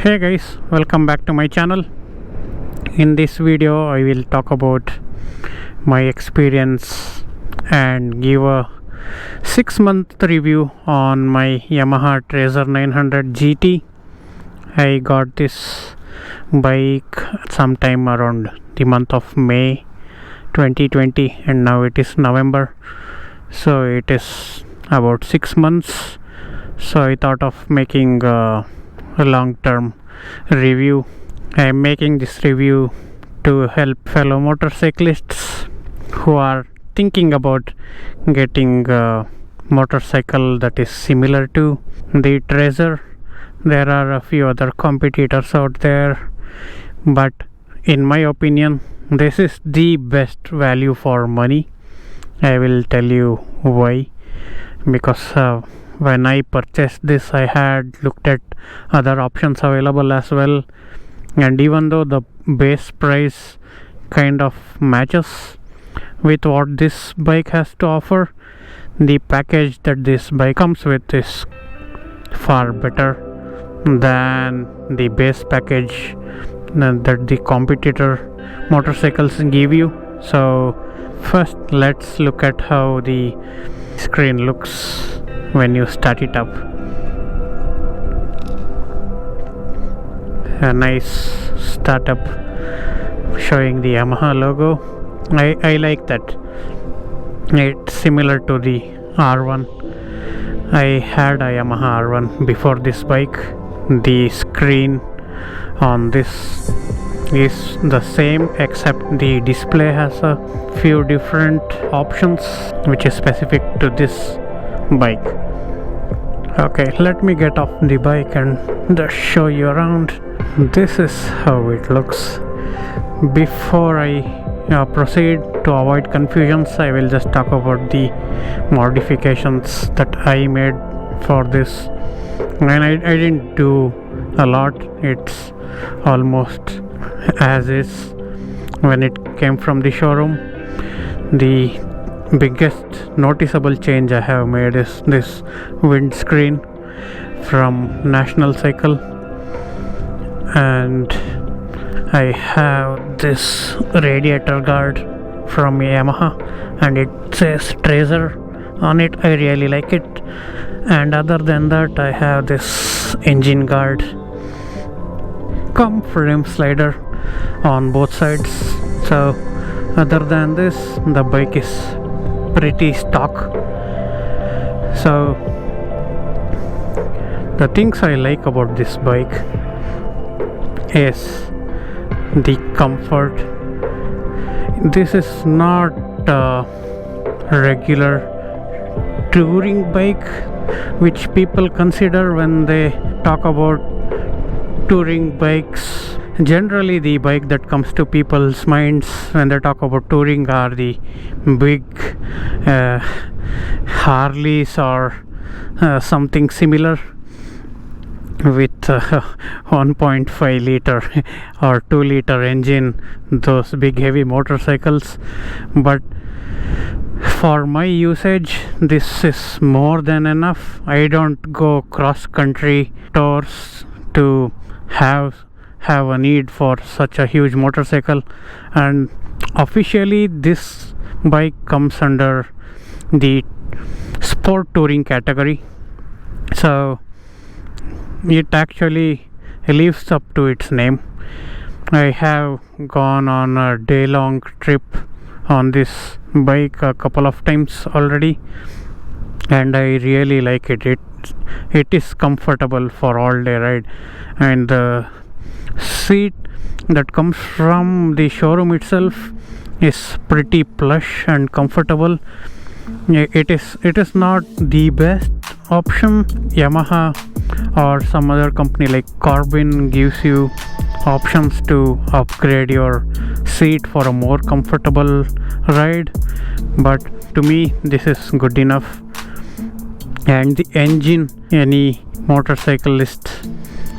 Hey guys, welcome back to my channel. In this video I will talk about my experience and give a 6-month review on my Yamaha Trazer 900 GT. I got this bike sometime around the month of May 2020 and now it is November, so it is about 6 months. So I thought of making a long-term review. I am making this review to help fellow motorcyclists who are thinking about getting a motorcycle that is similar to the Trazer. There are a few other competitors out there, but in my opinion this is the best value for money. I will tell you why. Because when I purchased this, I had looked at other options available as well, and even though the base price kind of matches with what this bike has to offer, the package that this bike comes with is far better than the base package that the competitor motorcycles give you. So first let's look at how the screen looks when you start it up. A nice startup showing the Yamaha logo. I like that. It's similar to the R1. I had a Yamaha R1 before this bike. The screen on this is the same, except the display has a few different options which is specific to this bike. Okay, let me get off the bike and just show you around. This is how it looks. Before I proceed, to avoid confusions, I will just talk about the modifications that I made for this. And I didn't do a lot. It's almost as is when it came from the showroom. The biggest noticeable change I have made is this windscreen from National Cycle, and I have this radiator guard from Yamaha and it says Trazer on it. I really like it. And other than that, I have this engine guard cum frame slider on both sides. So other than this, the bike is pretty stock. So the things I like about this bike is the comfort. This is not a regular touring bike which people consider when they talk about touring bikes. Generally the bike that comes to people's minds when they talk about touring are the big Harleys or something similar with 1.5 liter or 2 liter engine, those big heavy motorcycles. But for my usage, this is more than enough. I don't go cross country tours to have a need for such a huge motorcycle, and officially this bike comes under the sport touring category, so it actually lives up to its name. I have gone on a day-long trip on this bike a couple of times already, and I really like it. It is comfortable for all-day ride, and the seat that comes from the showroom itself is pretty plush and comfortable. It is not the best option. Yamaha or some other company like Corbin gives you options to upgrade your seat for a more comfortable ride, but to me this is good enough. And the engine, any motorcyclist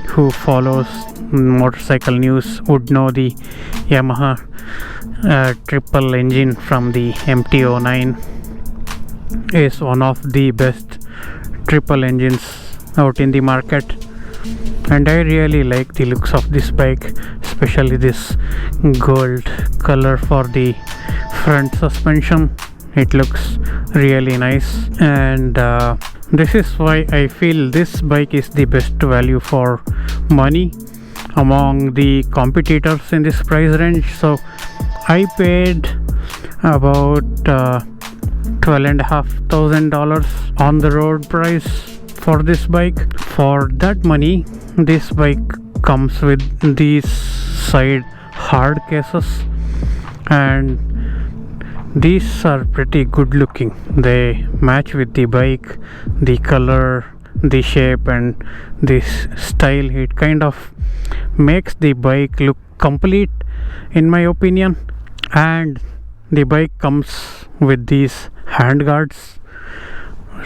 who follows motorcycle news would know the Yamaha triple engine from the MT-09 is one of the best triple engines out in the market. and I really like the looks of this bike, especially this gold color for the front suspension. It looks really nice, and this is why I feel this bike is the best value for money among the competitors in this price range. So I paid about $12,500 on the road price for this bike. For that money, this bike comes with these side hard cases, and these are pretty good looking. They match with the bike, the color, the shape, and this style. It kind of makes the bike look complete in my opinion. And the bike comes with these handguards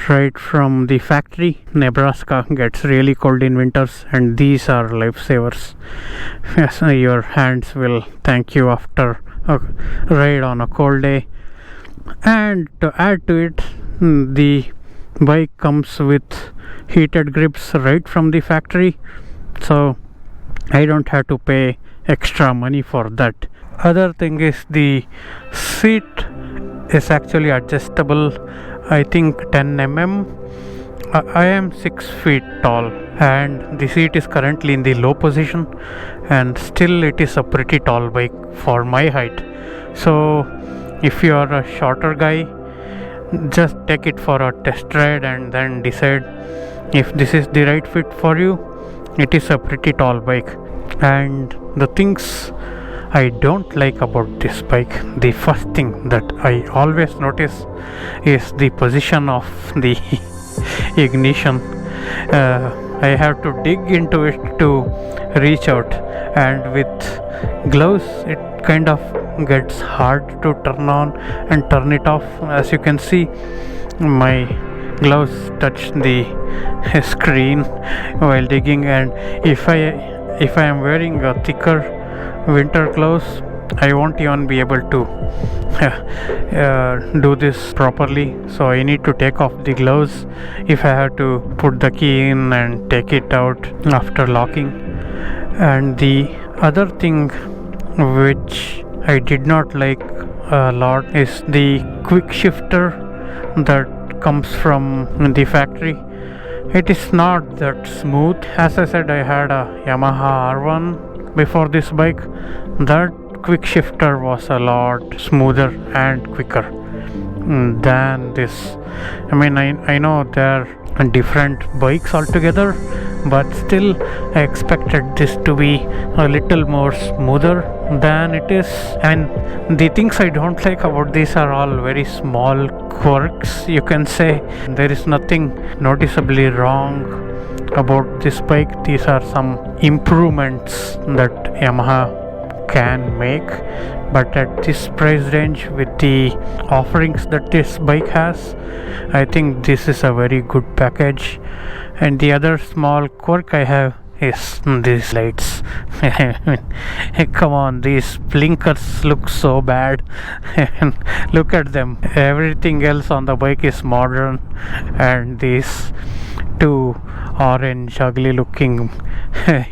right from the factory. Nebraska gets really cold in winters, and these are lifesavers. Yes, your hands will thank you after a ride on a cold day. And to add to it, the bike comes with heated grips right from the factory, so I don't have to pay extra money for that. Other thing is the seat is actually adjustable, I think 10 mm. I am 6 feet tall, and the seat is currently in the low position, and still it is a pretty tall bike for my height. So if you are a shorter guy, just take it for a test ride and then decide if this is the right fit for you. It is a pretty tall bike. And the things I don't like about this bike, the first thing that I always notice is the position of the ignition. I have to dig into it to reach out, and with gloves it kind of gets hard to turn on and turn it off. As you can see, my gloves touch the screen while digging, and if I am wearing a thicker winter gloves, I won't even be able to do this properly. So I need to take off the gloves if I have to put the key in and take it out after locking. And the other thing which I did not like a lot is the quick shifter that comes from the factory. It is not that smooth. As I said, I had a Yamaha R1 before this bike. That quick shifter was a lot smoother and quicker than this. I mean, I know they're different bikes altogether, but still I expected this to be a little more smoother than it is. And the things I don't like about these are all very small quirks, you can say. There is nothing noticeably wrong about this bike. These are some improvements that Yamaha can make, but at this price range, with the offerings that this bike has, I think this is a very good package. And the other small quirk I have is these lights. Come on, these blinkers look so bad. Look at them. Everything else on the bike is modern, and these two orange ugly looking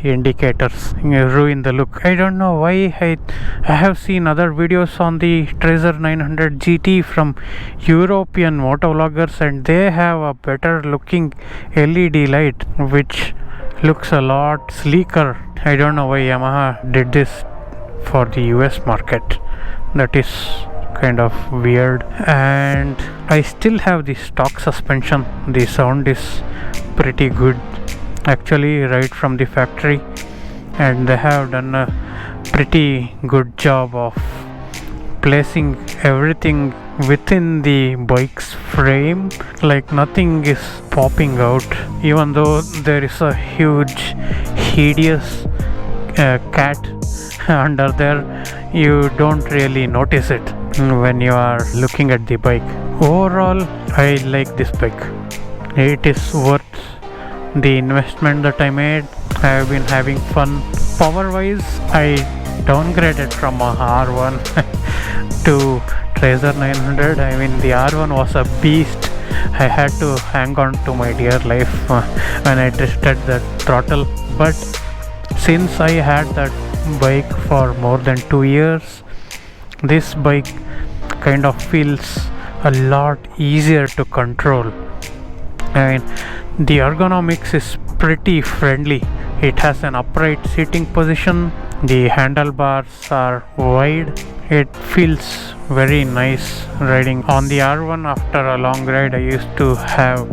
indicators ruin the look. I don't know why. I have seen other videos on the Tracer 900 GT from European motovloggers, and they have a better looking LED light which looks a lot sleeker. I don't know why Yamaha did this for the US market. That is kind of weird. And I still have the stock suspension. The sound is pretty good actually, right from the factory, and they have done a pretty good job of placing everything within the bike's frame, like nothing is popping out. Even though there is a huge hideous cat under there, you don't really notice it when you are looking at the bike. Overall, I like this bike. It is worth the investment that I made. I have been having fun. Power wise, I downgraded from a R1 to Tracer 900. I mean, the R1 was a beast, I had to hang on to my dear life when I twisted the throttle. But since I had that bike for more than 2 years, this bike kind of feels a lot easier to control. I mean, the ergonomics is pretty friendly. It has an upright seating position, the handlebars are wide. It feels very nice riding. On the R1 after a long ride, I used to have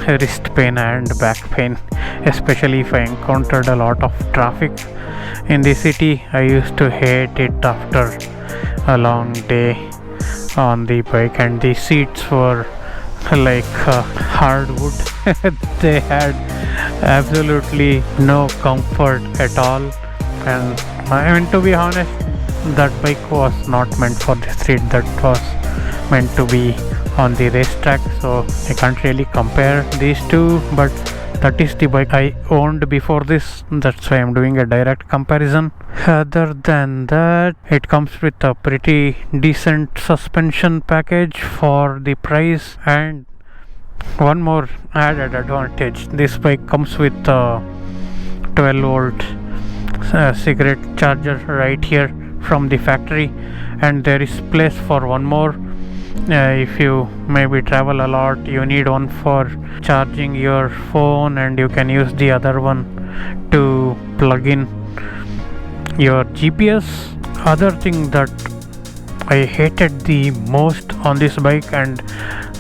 wrist pain and back pain, especially if I encountered a lot of traffic in the city. I used to hate it after a long day on the bike, and the seats were like hardwood. They had absolutely no comfort at all, and I mean, to be honest, that bike was not meant for the street. That was meant to be on the racetrack, so I can't really compare these two, but that is the bike I owned before this. That's why I'm doing a direct comparison. Other than that, it comes with a pretty decent suspension package for the price, and one more added advantage, this bike comes with a 12 volt cigarette charger right here from the factory, and there is place for one more. If you maybe travel a lot, you need one for charging your phone, and you can use the other one to plug in your GPS. Other thing that I hated the most on this bike, and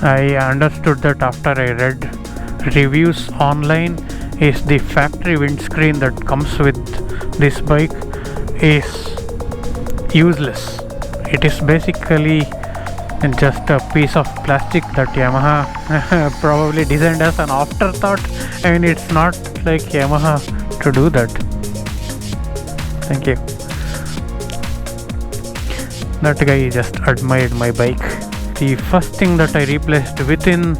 I understood that after I read reviews online, is the factory windscreen that comes with this bike is useless. It is basically just a piece of plastic that Yamaha probably designed as an afterthought. I mean, it's not like Yamaha to do that. Thank you. That guy just admired my bike. The first thing that I replaced within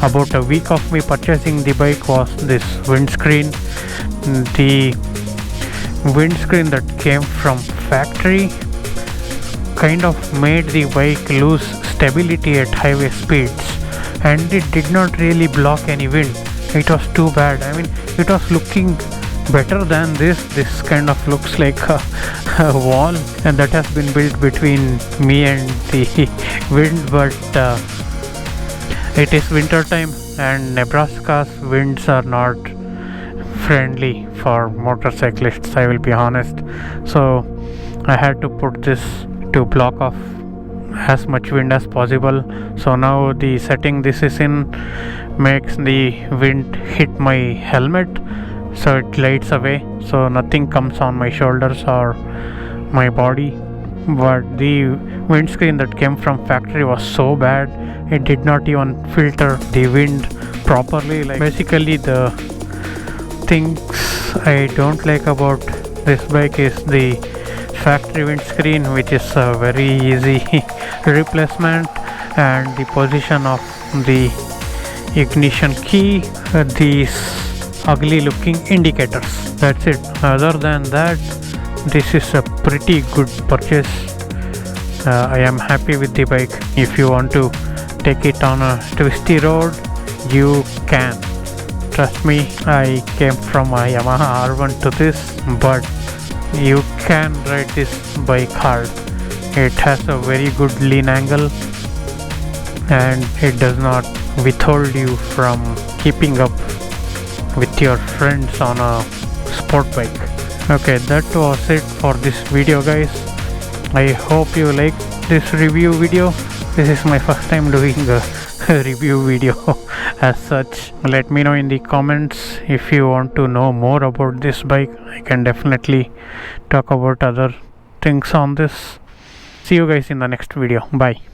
about a week of me purchasing the bike was this windscreen. The windscreen that came from factory kind of made the bike lose stability at highway speeds, and it did not really block any wind. It was too bad. I mean, it was looking better than this kind of looks like a wall, and that has been built between me and the wind. But it is winter time, and Nebraska's winds are not friendly for motorcyclists, I will be honest. So I had to put this to block off as much wind as possible. So now the setting this is in makes the wind hit my helmet, so it glides away, so nothing comes on my shoulders or my body. But the windscreen that came from factory was so bad, it did not even filter the wind properly. Like, basically the things I don't like about this bike is the factory windscreen, which is a very easy replacement, and the position of the ignition key, these ugly looking indicators. That's it. Other than that, this is a pretty good purchase. I am happy with the bike. If you want to take it on a twisty road, you can. Trust me, I came from a Yamaha R1 to this, but you can ride this bike hard. It has a very good lean angle, and it does not withhold you from keeping up with your friends on a sport bike. Okay, that was it for this video, guys. I hope you liked this review video. This is my first time doing a review video as such. Let me know in the comments if you want to know more about this bike. I can definitely talk about other things on this. See you guys in the next video. Bye.